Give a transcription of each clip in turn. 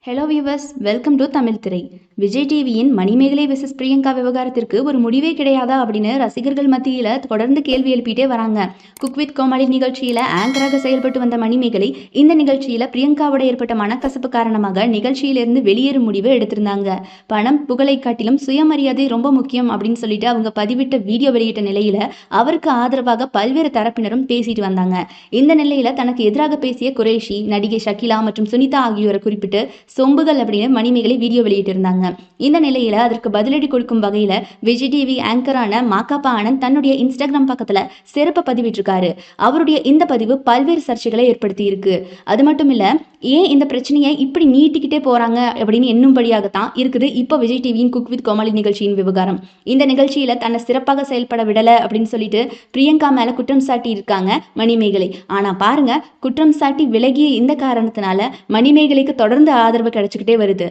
Hello viewers, welcome to Tamil திரை. விஜய் டிவியின் Manimekalai versus Priyanka விவகாரத்திற்கு ஒரு முடிவே கிடையாதா அப்படின்னு ரசிகர்கள் மத்தியில் தொடர்ந்து கேள்வி எழுப்பிட்டே வராங்க. குக் வித் கோமாளி நிகழ்ச்சியில் ஆங்கராக செயல்பட்டு வந்த மணிமேகலை இந்த நிகழ்ச்சியில் பிரியங்காவோட ஏற்பட்ட மனக்கசப்பு காரணமாக நிகழ்ச்சியிலிருந்து வெளியேறும் முடிவை எடுத்திருந்தாங்க. பணம் புகழை காட்டிலும் சுயமரியாதை ரொம்ப முக்கியம் அப்படின்னு சொல்லிட்டு அவங்க பதிவிட்ட வீடியோ வெளியிட்ட நிலையில அவருக்கு ஆதரவாக பல்வேறு தரப்பினரும் பேசிட்டு வந்தாங்க. இந்த நிலையில தனக்கு எதிராக பேசிய குரேஷி, நடிகை ஷகிலா மற்றும் சுனிதா ஆகியோரை குறிப்பிட்டு சொம்புகள் அப்படின்னு மணிமேகலை வீடியோ வெளியிட்டிருந்தாங்க. இந்த நிலையில அதற்கு பதிலடி கொடுக்கும் வகையில விஜய் டிவி ஆங்கரான மாகாபா ஆனந்த் தன்னுடைய இன்ஸ்டாகிராம் பக்கத்துல சிறப்பு பதிவிட்டிருக்காரு. அவருடைய இந்த பதிவு பல்வேறு சர்ச்சைகளை ஏற்படுத்தி இருக்கு. அது மட்டும் இல்ல, ஏன் இந்த பிரச்சனையை இப்படி நீட்டிக்கிட்டே போறாங்க அப்படின்னு எண்ணும்படியாகத்தான் இருக்குது இப்போ விஜய் டிவியின் குக் வித் கோமாளி நிகழ்ச்சியின் விவகாரம். இந்த நிகழ்ச்சியில தன்னை சிறப்பாக செயல்பட விடல அப்படின்னு சொல்லிட்டு பிரியங்கா மேல குற்றம் சாட்டி இருக்காங்க மணிமேகலை. ஆனா பாருங்க, குற்றம் சாட்டி விலகிய இந்த காரணத்தினால மணிமேகலைக்கு தொடர்ந்து ஆதரவு கிடைச்சிக்கிட்டே வருது.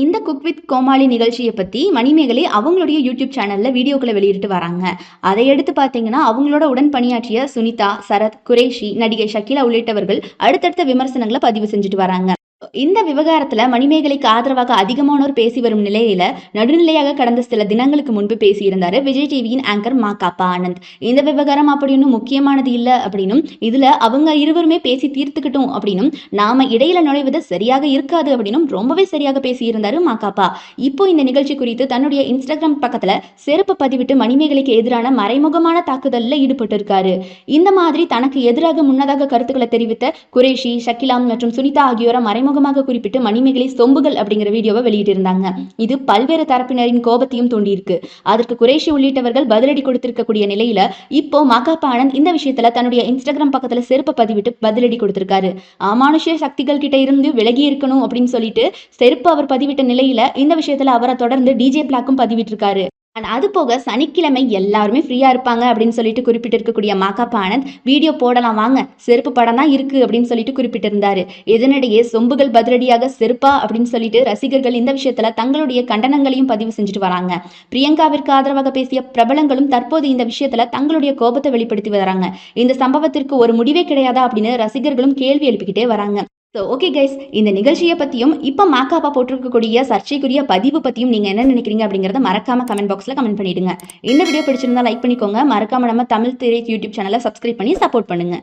இந்த குக் வித் கோமாளி நிகழ்ச்சியை பற்றி மணிமேகலை அவங்களுடைய யூடியூப் சேனலில் வீடியோக்களை வெளியிட்டு வராங்க. அதை எடுத்து பார்த்தீங்கன்னா அவங்களோட உடன் பணியாற்றிய சுனிதா, சரத், குரேஷி, நடிகை ஷகிலா உள்ளிட்டவர்கள் அடுத்தடுத்த விமர்சனங்களை பதிவு செஞ்சுட்டு வராங்க. இந்த விவகாரத்துல மணிமேகலைக்கு ஆதரவாக அதிகமானோர் பேசி வரும் நிலையில நடுநிலையாக கடந்த சில தினங்களுக்கு முன்பு பேசியிருந்தாரு விஜய் டிவியின் ஆங்கர் மாகாபா ஆனந்த். இந்த விவகாரம் அப்படின்னு முக்கியமானது இல்லை அப்படின்னும் இதுல அவங்க இருவருமே பேசி தீர்த்துக்கிட்டோம் அப்படின்னும் நாம இடையில நுழைவது சரியாக இருக்காது அப்படின்னும் ரொம்பவே சரியாக பேசியிருந்தாரு மாகாபா. இப்போ இந்த நிகழ்ச்சி குறித்து தன்னுடைய இன்ஸ்டாகிராம் பக்கத்துல சிறப்பு பதிவிட்டு மணிமேகலைக்கு எதிரான மறைமுகமான தாக்குதல்ல ஈடுபட்டு இருக்காரு. இந்த மாதிரி தனக்கு எதிராக முன்னதாக கருத்துக்களை தெரிவித்த குரேஷி, ஷகிலாம் மற்றும் சுனிதா ஆகியோரை மறைமுகமாக குறிப்பிட்டு மணிமேகலை சொம்புகள் அப்படிங்கிற வீடியோவை வெளியிட்டிருந்தாங்க. இது பல்வேறு தரப்பினரின் கோபத்தையும் தூண்டியிருக்கு. அதற்கு குரேஷி உள்ளிட்டவர்கள் பதிலடி கொடுத்திருக்கக்கூடிய நிலையில இப்போ மாகாபா ஆனந்த் இந்த விஷயத்துல தன்னுடைய இன்ஸ்டாகிராம் பக்கத்துல செருப்பு பதிவிட்டு பதிலடி கொடுத்திருக்காரு. அமானுஷ்ய சக்திகள் கிட்ட இருந்து விலகி இருக்கணும் அப்படின்னு சொல்லிட்டு செருப்பு அவர் பதிவிட்ட நிலையில இந்த விஷயத்துல அவரை தொடர்ந்து டிஜே பிளாக்கும் பதிவிட்டிருக்காரு. அது போக சனிக்கிழமை எல்லாருமே ஃப்ரீயா இருப்பாங்க அப்படின்னு சொல்லிட்டு குறிப்பிட்டு இருக்கக்கூடிய மாகாபா ஆனந்த் வீடியோ போடலாம் வாங்க, செருப்பு படம் தான் இருக்கு அப்படின்னு சொல்லிட்டு குறிப்பிட்டிருந்தாரு. இதனிடையே சொம்புகள் பதிலடியாக செருப்பா அப்படின்னு சொல்லிட்டு ரசிகர்கள் இந்த விஷயத்துல தங்களுடைய கண்டனங்களையும் பதிவு செஞ்சுட்டு வராங்க. பிரியங்காவிற்கு ஆதரவாக பேசிய பிரபலங்களும் தற்போது இந்த விஷயத்துல தங்களுடைய கோபத்தை வெளிப்படுத்தி வராங்க. இந்த சம்பவத்திற்கு ஒரு முடிவே கிடையாதா அப்படின்னு ரசிகர்களும் கேள்வி எழுப்பிக்கிட்டே வராங்க. ஓகே கைஸ், இந்த நிகழ்ச்சியை பற்றியும் இப்போ மாகாபா போட்டிருக்கக்கூடிய சர்ச்சைக்குரிய பதிவு பற்றியும் நீங்கள் என்ன நினைக்கிறீங்க அப்படிங்கிறத மறக்காம கமெண்ட் பாக்ஸில் கமெண்ட் பண்ணிடுங்க. இந்த வீடியோ பிடிச்சிருந்தா லைக் பண்ணிக்கோங்க. மறக்காம நம்ம தமிழ் திரை யூடியூப் சேனலை சப்ஸ்கிரைப் பண்ணி சப்போர்ட் பண்ணுங்க.